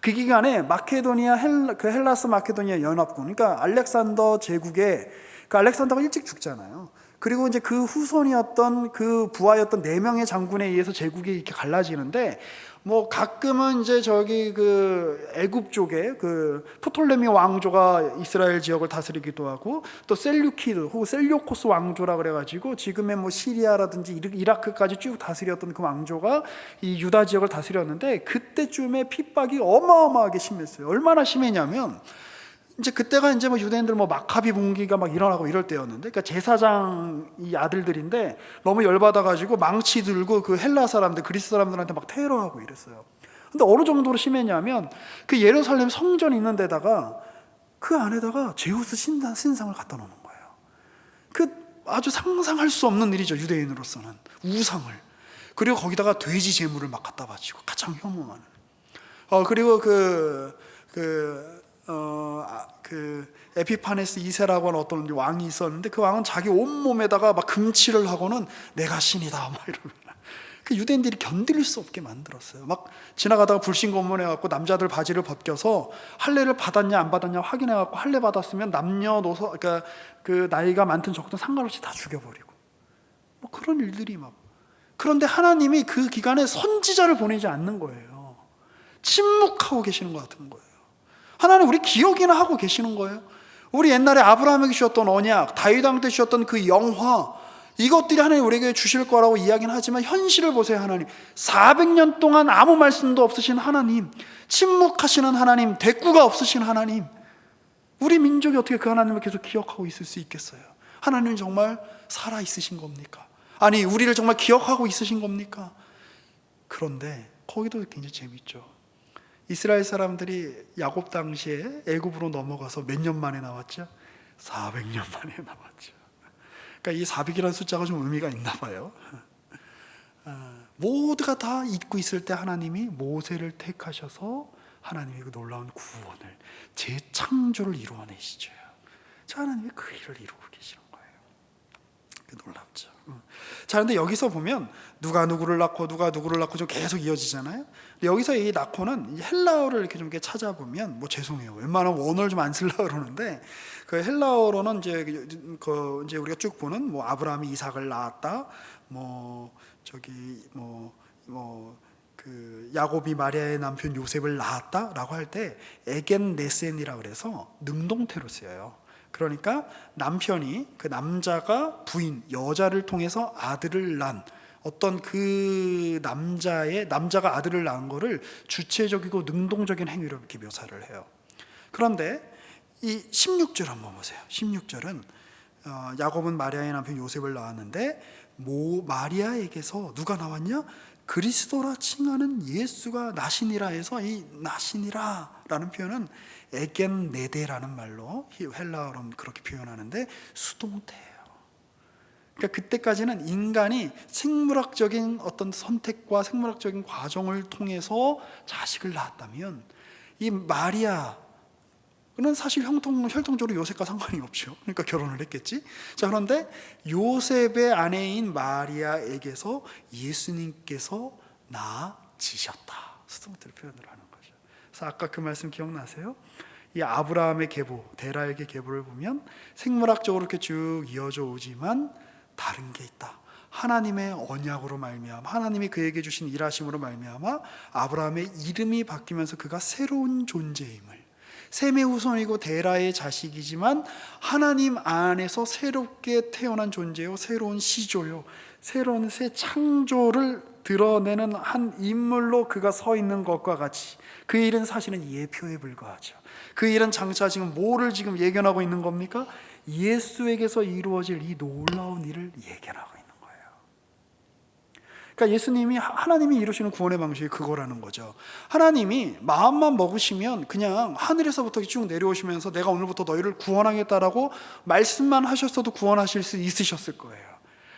그 기간에 마케도니아, 헬라스 마케도니아 연합군, 그러니까 알렉산더 제국의, 그 알렉산더가 일찍 죽잖아요. 그리고 이제 그 후손이었던 그 부하였던 4명의 장군에 의해서 제국이 이렇게 갈라지는데, 뭐 가끔은 이제 저기 그 애굽 쪽에 그 프톨레미 왕조가 이스라엘 지역을 다스리기도 하고, 또 셀류키드 혹은 셀류코스 왕조라 그래가지고 지금의 뭐 시리아라든지 이라크까지 쭉 다스렸던 그 왕조가 이 유다 지역을 다스렸는데, 그때쯤에 핍박이 어마어마하게 심했어요. 얼마나 심했냐면, 이제 그때가 이제 뭐 유대인들 뭐 마카비 분기가 막 일어나고 이럴 때였는데, 그러니까 제사장 이 아들들인데 너무 열받아가지고 망치 들고 그 헬라 사람들, 그리스 사람들한테 막 테러하고 이랬어요. 근데 어느 정도로 심했냐면, 그 예루살렘 성전이 있는 데다가 그 안에다가 제우스 신상을 갖다 놓는 거예요. 그 아주 상상할 수 없는 일이죠, 유대인으로서는. 우상을. 그리고 거기다가 돼지 제물을 막 갖다 바치고 가장 혐오하는. 그리고 에피파네스 2세라고 하는 어떤 왕이 있었는데, 그 왕은 자기 온몸에다가 막 금칠을 하고는 내가 신이다 막 이러면, 그 유대인들이 견딜 수 없게 만들었어요. 막 지나가다가 불신검문해갖고 남자들 바지를 벗겨서 할례를 받았냐 안 받았냐 확인해갖고, 할례 받았으면 남녀노소, 그러니까 그 나이가 많든 적든 상관없이 다 죽여버리고, 뭐 그런 일들이 막. 그런데 하나님이 그 기간에 선지자를 보내지 않는 거예요. 침묵하고 계시는 것 같은 거예요. 하나님 우리 기억이나 하고 계시는 거예요. 우리 옛날에 아브라함에게 주셨던 언약, 다윗 왕 때 주셨던 그 영화, 이것들이 하나님 우리에게 주실 거라고 이야기는 하지만 현실을 보세요. 하나님 400년 동안 아무 말씀도 없으신 하나님, 침묵하시는 하나님, 대꾸가 없으신 하나님, 우리 민족이 어떻게 그 하나님을 계속 기억하고 있을 수 있겠어요? 하나님은 정말 살아 있으신 겁니까? 아니, 우리를 정말 기억하고 있으신 겁니까? 그런데 거기도 굉장히 재밌죠. 이스라엘 사람들이 야곱 당시에 애굽으로 넘어가서 몇 년 만에 나왔죠? 400년 만에 나왔죠. 그러니까 이 400이라는 숫자가 좀 의미가 있나 봐요. 모두가 다 잊고 있을 때 하나님이 모세를 택하셔서 하나님의 그 놀라운 구원을, 재창조를 이루어내시죠. 자, 하나님이 그 일을 이루고 계시는 거예요. 그 놀랍죠. 자, 그런데 여기서 보면 누가 누구를 낳고 누가 누구를 낳고 좀 계속 이어지잖아요. 근데 여기서 이 낳고는 헬라어를 이렇게 좀 이렇게 찾아보면, 뭐 죄송해요, 웬만하면 원어를 좀 안 쓰려고 그러는데, 그 헬라어로는 이제 우리가 쭉 보는 뭐 아브라함이 이삭을 낳았다, 그 야곱이 마리아의 남편 요셉을 낳았다라고 할 때 에겐 네센이라 그래서 능동태로 쓰여요. 그러니까 남편이, 그 남자가 부인 여자를 통해서 아들을 낳은 어떤 그 남자가 아들을 낳은 거를 주체적이고 능동적인 행위로 이렇게 묘사를 해요. 그런데 이 16절 한번 보세요. 16절은 야곱은 마리아의 남편 요셉을 낳았는데 마리아에게서 누가 나왔냐? 그리스도라 칭하는 예수가 나시니라 해서, 이 나시니라 라는 표현은 에겐 네데라는 말로 헬라어로는 그렇게 표현하는데 수동태예요. 그러니까 그때까지는 인간이 생물학적인 어떤 선택과 생물학적인 과정을 통해서 자식을 낳았다면, 이 마리아는 사실 혈통적으로 요셉과 상관이 없죠. 그러니까 결혼을 했겠지. 자, 그런데 요셉의 아내인 마리아에게서 예수님께서 낳아지셨다, 수동태로 표현을 하는 거죠. 그래서 아까 그 말씀 기억나세요? 이 아브라함의 계보, 데라에게 계보를 보면 생물학적으로 이렇게 쭉 이어져 오지만 다른 게 있다. 하나님의 언약으로 말미암아, 하나님이 그에게 주신 일하심으로 말미암아 아브라함의 이름이 바뀌면서 그가 새로운 존재임을, 셈의 후손이고 데라의 자식이지만 하나님 안에서 새롭게 태어난 존재요, 새로운 시조요, 새로운 새 창조를 드러내는 한 인물로 그가 서 있는 것과 같이, 그 일은 사실은 예표에 불과하죠. 그 일은 장차 지금 뭐를 지금 예견하고 있는 겁니까? 예수에게서 이루어질 이 놀라운 일을 예견하고 있는 거예요. 그러니까 예수님이, 하나님이 이루시는 구원의 방식이 그거라는 거죠. 하나님이 마음만 먹으시면 그냥 하늘에서부터 쭉 내려오시면서 내가 오늘부터 너희를 구원하겠다라고 말씀만 하셨어도 구원하실 수 있으셨을 거예요.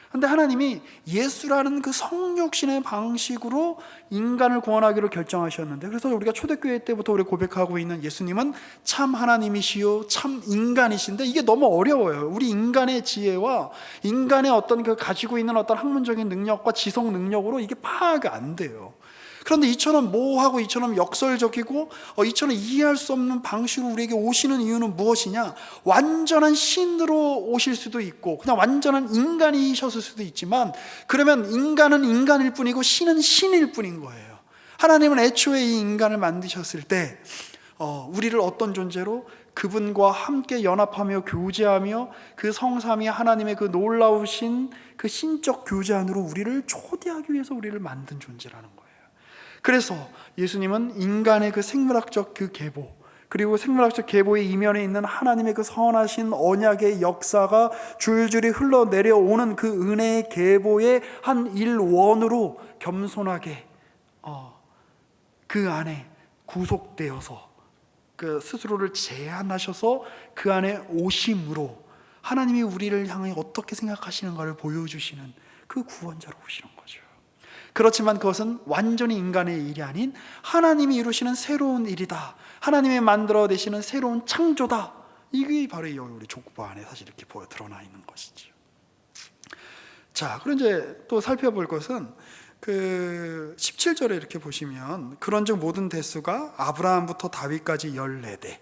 그런데 하나님이 예수라는 그 성육신의 방식으로 인간을 구원하기로 결정하셨는데, 그래서 우리가 초대교회 때부터 우리 고백하고 있는 예수님은 참 하나님이시요 참 인간이신데, 이게 너무 어려워요. 우리 인간의 지혜와 인간의 어떤 그 가지고 있는 어떤 학문적인 능력과 지성 능력으로 이게 파악이 안 돼요. 그런데 이처럼 모호하고 이처럼 역설적이고 이처럼 이해할 수 없는 방식으로 우리에게 오시는 이유는 무엇이냐? 완전한 신으로 오실 수도 있고 그냥 완전한 인간이셨을 수도 있지만, 그러면 인간은 인간일 뿐이고 신은 신일 뿐인 거예요. 하나님은 애초에 이 인간을 만드셨을 때 우리를 어떤 존재로? 그분과 함께 연합하며 교제하며 그 성삼위 하나님의 그 놀라우신 그 신적 교제 안으로 우리를 초대하기 위해서 우리를 만든 존재라는 거예요. 그래서 예수님은 인간의 그 생물학적 그 계보, 그리고 생물학적 계보의 이면에 있는 하나님의 그 선하신 언약의 역사가 줄줄이 흘러내려오는 그 은혜의 계보의 한 일원으로 겸손하게 그 안에 구속되어서 그 스스로를 제한하셔서 그 안에 오심으로 하나님이 우리를 향해 어떻게 생각하시는가를 보여주시는 그 구원자로 오시는 거죠. 그렇지만 그것은 완전히 인간의 일이 아닌 하나님이 이루시는 새로운 일이다, 하나님이 만들어내시는 새로운 창조다. 이게 바로 우리 족보 안에 사실 이렇게 드러나 있는 것이죠. 자, 그럼 이제 또 살펴볼 것은 그 17절에 이렇게 보시면, 그런즉 모든 대수가 아브라함부터 다윗까지 14대,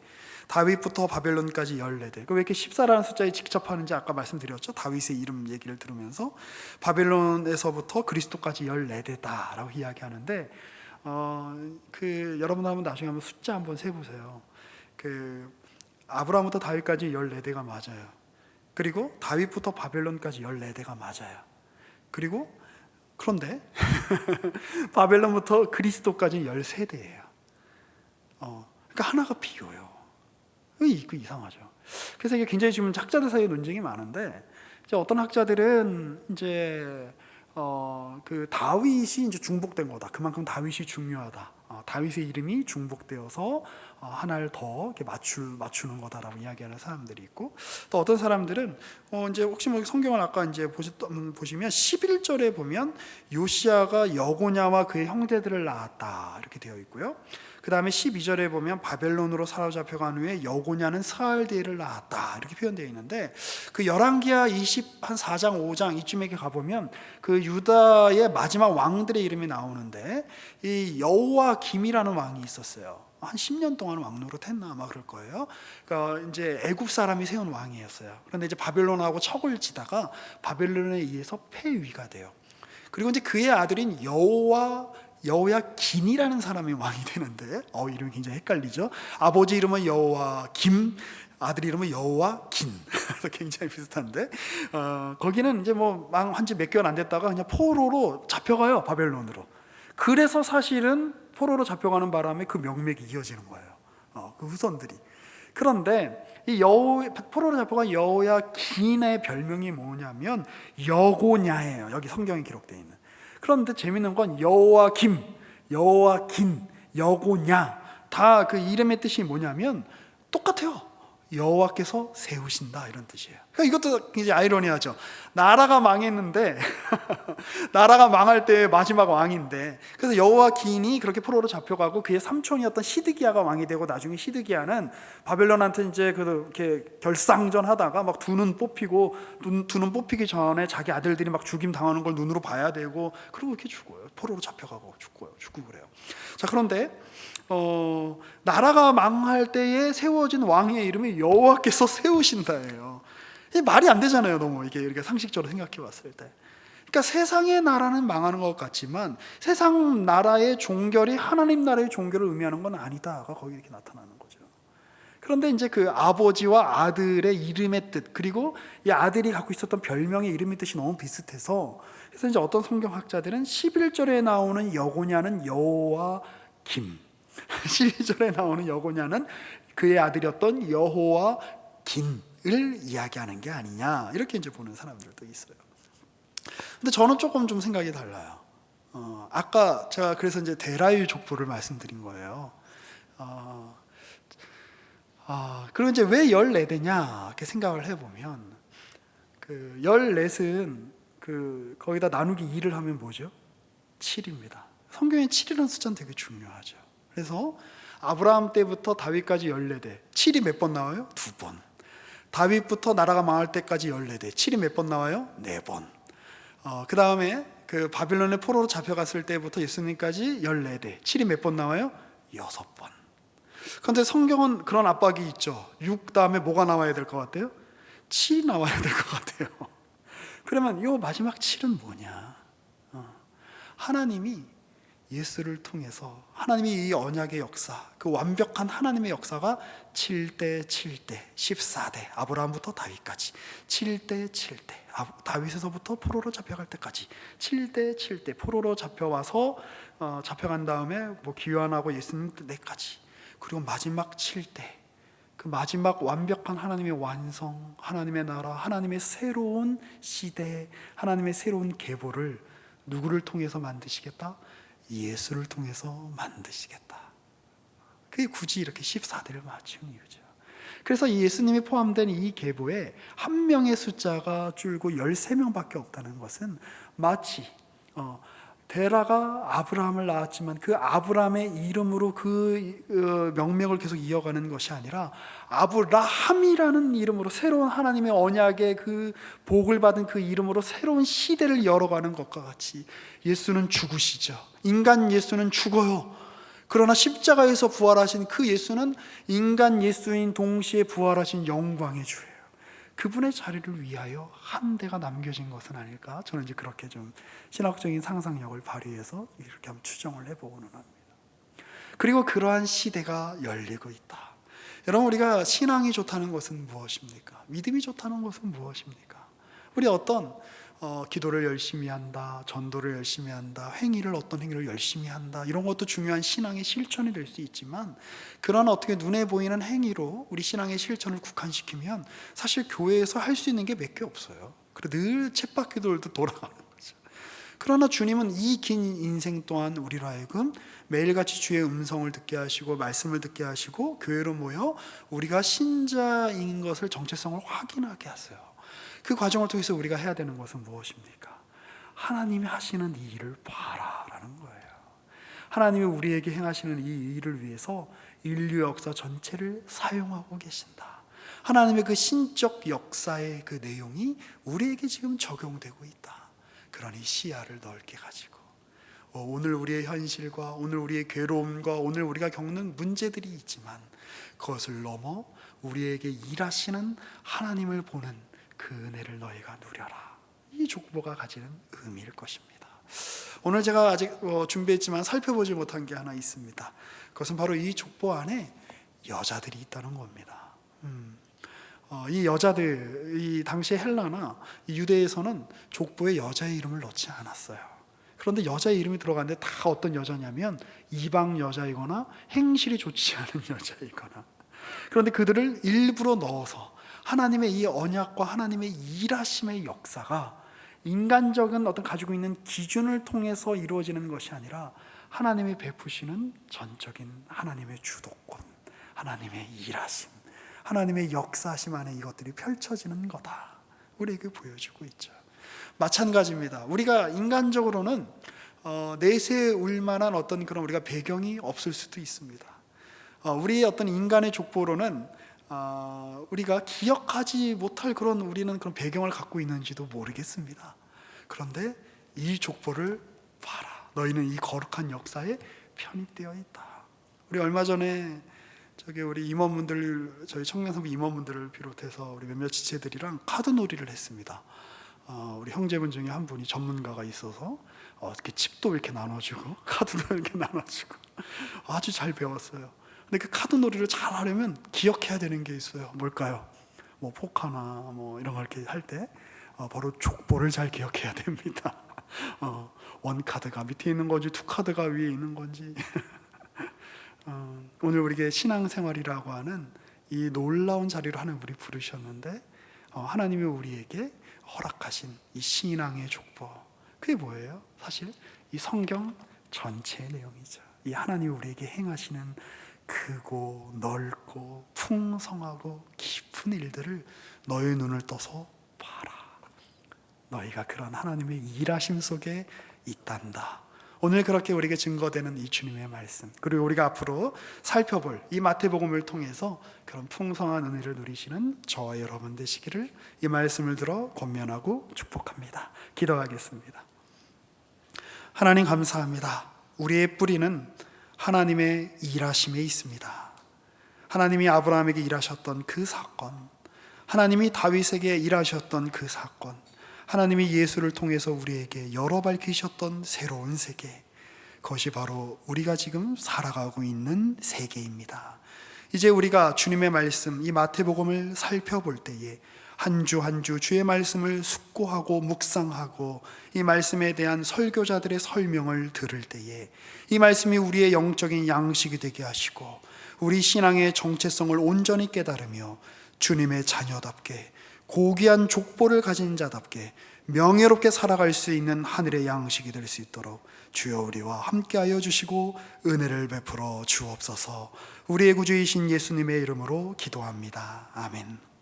다윗부터 바벨론까지 14대. 왜 이렇게 14라는 숫자에 직접하는지 아까 말씀드렸죠. 다윗의 이름 얘기를 들으면서 바벨론에서부터 그리스도까지 14대다라고 이야기하는데, 여러분 한번 나중에 한번 숫자 한번 세보세요. 그 아브라함부터 다윗까지 14대가 맞아요. 그리고 다윗부터 바벨론까지 14대가 맞아요. 그런데 바벨론부터 그리스도까지 13대예요. 그러니까 하나가 비어요. 이거 이상하죠. 그래서 이게 굉장히 지금 학자들 사이에 논쟁이 많은데, 이제 어떤 학자들은 이제 그 다윗이 이제 중복된 거다. 그만큼 다윗이 중요하다. 다윗의 이름이 중복되어서 하나를 더 이렇게 맞추는 거다라고 이야기하는 사람들이 있고, 또 어떤 사람들은 이제 혹시 뭐 성경을 아까 이제 보시면 11절에 보면 요시야가 여고냐와 그의 형제들을 낳았다 이렇게 되어 있고요. 그 다음에 12절에 보면 바벨론으로 사로잡혀간 후에 여고냐는 스알디엘을 낳았다 이렇게 표현되어 있는데, 그 열왕기하 한 4장 5장 이쯤에 가보면 그 유다의 마지막 왕들의 이름이 나오는데, 이 여호와김이라는 왕이 있었어요. 한 10년 동안 왕노릇 했나 아마 그럴 거예요. 그러니까 이제 애굽 사람이 세운 왕이었어요. 그런데 이제 바벨론하고 척을 지다가 바벨론에 의해서 폐위가 돼요. 그리고 이제 그의 아들인 여호야긴이라는 사람이 왕이 되는데, 이름이 굉장히 헷갈리죠. 아버지 이름은 여호야김, 아들 이름은 여호야긴. 그래서 굉장히 비슷한데, 거기는 이제 뭐 망한 지 몇 개월 안 됐다가 그냥 포로로 잡혀가요, 바벨론으로. 그래서 사실은 포로로 잡혀가는 바람에 그 명맥이 이어지는 거예요. 그 후손들이. 그런데 이 포로로 잡혀간 여호야긴의 별명이 뭐냐면 여고냐예요. 여기 성경에 기록되어 있는. 그런데 재밌는 건 여호와김, 여호와긴, 여고냐 다 그 이름의 뜻이 뭐냐면 똑같아요. 여호와께서 세우신다 이런 뜻이에요. 그러니까 이것도 굉장히 아이러니하죠. 나라가 망했는데 나라가 망할 때 마지막 왕인데, 그래서 여호와긴이 그렇게 포로로 잡혀가고 그의 삼촌이었던 시드기야가 왕이 되고, 나중에 시드기야는 바벨론한테 이제 그렇게 결상전하다가 막 두 눈 뽑히고 두 눈 뽑히기 전에 자기 아들들이 막 죽임 당하는 걸 눈으로 봐야 되고, 그리고 이렇게 죽어요. 포로로 잡혀가고 죽고 그래요. 자, 그런데 나라가 망할 때에 세워진 왕의 이름이 여호와께서 세우신다예요. 이게 말이 안 되잖아요. 너무 이게 이렇게 상식적으로 생각해 봤을 때. 그러니까 세상의 나라는 망하는 것 같지만 세상 나라의 종결이 하나님 나라의 종결을 의미하는 건 아니다가 거기 이렇게 나타나는 거죠. 그런데 이제 그 아버지와 아들의 이름의 뜻, 그리고 이 아들이 갖고 있었던 별명의 이름의 뜻이 너무 비슷해서, 그래서 이제 어떤 성경학자들은 11절에 나오는 여고냐는 여호와김, 12절에 나오는 여고냐는 그의 아들이었던 여호와긴을 이야기하는 게 아니냐 이렇게 이제 보는 사람들도 있어요. 근데 저는 조금 좀 생각이 달라요. 아까 제가 그래서 이제 데라유 족보를 말씀드린 거예요. 그리고 이제 왜 14대냐 이렇게 생각을 해보면, 그 14은 그 거기다 나누기 2를 하면 뭐죠? 7입니다. 성경에 7이라는 숫자는 되게 중요하죠. 그래서 아브라함 때부터 다윗까지 14대, 7이 몇 번 나와요? 2번. 다윗부터 나라가 망할 때까지 14대, 7이 몇 번 나와요? 4번. 그 다음에 그 바빌론의 포로로 잡혀갔을 때부터 예수님까지 14대, 7이 몇 번 나와요? 6번. 그런데 성경은 그런 압박이 있죠. 6 다음에 뭐가 나와야 될 것 같아요? 7이 나와야 될 것 같아요. 그러면 이 마지막 7은 뭐냐? 하나님이 예수를 통해서 하나님이 이 언약의 역사, 그 완벽한 하나님의 역사가 7대 7대 14대 아브라함부터 다윗까지 7대 7대 다윗에서부터 포로로 잡혀갈 때까지 7대 7대 포로로 잡혀와서 잡혀간 다음에 뭐 귀환하고 예수님 때까지, 그리고 마지막 7대 그 마지막 완벽한 하나님의 완성, 하나님의 나라, 하나님의 새로운 시대, 하나님의 새로운 계보를 누구를 통해서 만드시겠다? 예수를 통해서 만드시겠다. 그게 굳이 이렇게 14대를 맞춘 이유죠. 그래서 예수님이 포함된 이 계보에 한 명의 숫자가 줄고 13명밖에 없다는 것은 마치 데라가 아브라함을 낳았지만 그 아브라함의 이름으로 그 명맥을 계속 이어가는 것이 아니라 아브라함이라는 이름으로 새로운 하나님의 언약의 그 복을 받은 그 이름으로 새로운 시대를 열어가는 것과 같이 예수는 죽으시죠. 인간 예수는 죽어요. 그러나 십자가에서 부활하신 그 예수는 인간 예수인 동시에 부활하신 영광의 주예요. 그분의 자리를 위하여 한 대가 남겨진 것은 아닐까? 저는 이제 그렇게 좀 신학적인 상상력을 발휘해서 이렇게 한번 추정을 해보고는 합니다. 그리고 그러한 시대가 열리고 있다. 여러분, 우리가 신앙이 좋다는 것은 무엇입니까? 믿음이 좋다는 것은 무엇입니까? 우리 어떤 기도를 열심히 한다, 전도를 열심히 한다, 어떤 행위를 열심히 한다, 이런 것도 중요한 신앙의 실천이 될 수 있지만, 그러나 어떻게 눈에 보이는 행위로 우리 신앙의 실천을 국한시키면 사실 교회에서 할 수 있는 게 몇 개 없어요. 그리고 늘 쳇바퀴 돌도 돌아가는 거죠. 그러나 주님은 이 긴 인생 동안 우리로 하여금 매일같이 주의 음성을 듣게 하시고 말씀을 듣게 하시고 교회로 모여 우리가 신자인 것을 정체성을 확인하게 하세요. 그 과정을 통해서 우리가 해야 되는 것은 무엇입니까? 하나님이 하시는 이 일을 봐라라는 거예요. 하나님이 우리에게 행하시는 이 일을 위해서 인류 역사 전체를 사용하고 계신다. 하나님의 그 신적 역사의 그 내용이 우리에게 지금 적용되고 있다. 그러니 시야를 넓게 가지고 오늘 우리의 현실과 오늘 우리의 괴로움과 오늘 우리가 겪는 문제들이 있지만 그것을 넘어 우리에게 일하시는 하나님을 보는 그 은혜를 너희가 누려라. 이 족보가 가지는 의미일 것입니다. 오늘 제가 아직 준비했지만 살펴보지 못한 게 하나 있습니다. 그것은 바로 이 족보 안에 여자들이 있다는 겁니다. 이 여자들, 이 당시 헬라나 이 유대에서는 족보에 여자의 이름을 넣지 않았어요. 그런데 여자의 이름이 들어가는데 다 어떤 여자냐면 이방 여자이거나 행실이 좋지 않은 여자이거나, 그런데 그들을 일부러 넣어서 하나님의 이 언약과 하나님의 일하심의 역사가 인간적인 어떤 가지고 있는 기준을 통해서 이루어지는 것이 아니라 하나님이 베푸시는 전적인 하나님의 주도권, 하나님의 일하심, 하나님의 역사하심 안에 이것들이 펼쳐지는 거다. 우리에게 보여주고 있죠. 마찬가지입니다. 우리가 인간적으로는 내세울 만한 어떤 그런 우리가 배경이 없을 수도 있습니다. 우리의 어떤 인간의 족보로는 우리가 기억하지 못할 그런 우리는 그런 배경을 갖고 있는지도 모르겠습니다. 그런데 이 족보를 봐라. 너희는 이 거룩한 역사에 편입되어 있다. 우리 얼마 전에 우리 임원분들, 저희 청년선배 임원분들을 비롯해서 우리 몇몇 지체들이랑 카드놀이를 했습니다. 우리 형제분 중에 한 분이 전문가가 있어서 이렇게 칩도 이렇게 나눠주고 카드도 이렇게 나눠주고 아주 잘 배웠어요. 근데 그 카드놀이를 잘 하려면 기억해야 되는 게 있어요. 뭘까요? 뭐 포카나 뭐 이런 걸 이렇게 할 때 바로 족보를 잘 기억해야 됩니다. 원 카드가 밑에 있는 건지 투 카드가 위에 있는 건지. 오늘 우리에게 신앙생활이라고 하는 이 놀라운 자리로 하나님 우리 부르셨는데 하나님이 우리에게 허락하신 이 신앙의 족보, 그게 뭐예요? 사실 이 성경 전체의 내용이죠. 이 하나님이 우리에게 행하시는 크고 넓고 풍성하고 깊은 일들을 너의 눈을 떠서 봐라. 너희가 그런 하나님의 일하심 속에 있단다. 오늘 그렇게 우리에게 증거되는 이 주님의 말씀, 그리고 우리가 앞으로 살펴볼 이 마태복음을 통해서 그런 풍성한 은혜를 누리시는 저와 여러분 되시기를 이 말씀을 들어 권면하고 축복합니다. 기도하겠습니다. 하나님 감사합니다. 우리의 뿌리는 하나님의 일하심에 있습니다. 하나님이 아브라함에게 일하셨던 그 사건, 하나님이 다윗에게 일하셨던 그 사건, 하나님이 예수를 통해서 우리에게 열어 밝히셨던 새로운 세계, 그것이 바로 우리가 지금 살아가고 있는 세계입니다. 이제 우리가 주님의 말씀, 이 마태복음을 살펴볼 때에 한 주 한 주 주의 말씀을 숙고하고 묵상하고 이 말씀에 대한 설교자들의 설명을 들을 때에 이 말씀이 우리의 영적인 양식이 되게 하시고 우리 신앙의 정체성을 온전히 깨달으며 주님의 자녀답게 고귀한 족보를 가진 자답게 명예롭게 살아갈 수 있는 하늘의 양식이 될 수 있도록 주여 우리와 함께하여 주시고 은혜를 베풀어 주옵소서. 우리의 구주이신 예수님의 이름으로 기도합니다. 아멘.